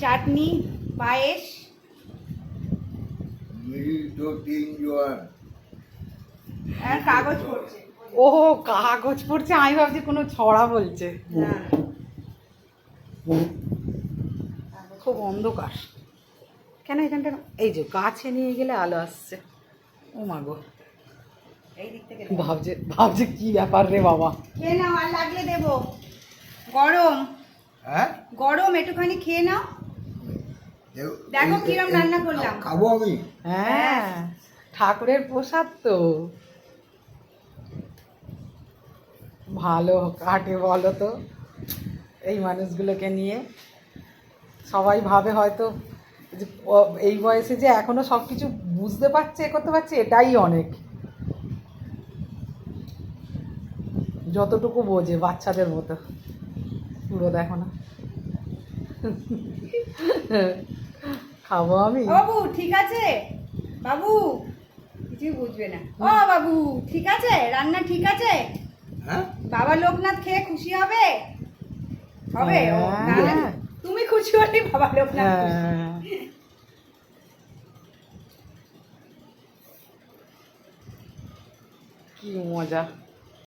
চাটনি, পায়েস। আর কাগজ পড়ছে। ও কাগজ পড়ছে, আমি ভাবছি কোনো ছড়া বলছে। না খুব অন্ধকার কেন এখানটা? এই যে কাছে নিয়ে গেলে আলো আসছে। ও মা গো, এই দিক থেকে ভাবছে ভাবছে কি ব্যাপার রে বাবা। খেয়ে নাও, আর লাগলে দেবো। গরম হ্যাঁ গরম, একটুখানি খেয়ে নাও। দেখো কিরম রান্না করলাম। খাবো আমি। হ্যাঁ, ঠাকুরের প্রসাদ তো ভালো কাটে বলো তো এই মানুষগুলোকে নিয়ে। সবাই ভাবে হয়তো যে এই বয়সে যে এখনো সব কিছু বুঝতে পারছে, এ করতে পারছে, এটাই অনেক। যতটুকু বোঝে বাচ্চাদের মতো পুরো দেখো না। খাবো আমি। বাবু ঠিক আছে, বাবু কিছুই বুঝবে না। ও বাবু ঠিক আছে, রান্না ঠিক আছে? হ্যাঁ বাবা লোকনাথ খেয়ে খুশি হবে? হবে? ও, হ্যাঁ। না, না, তুমি খুশি হলে বাবা লোকনাথ খুশি। হ্যাঁ, কি মজা।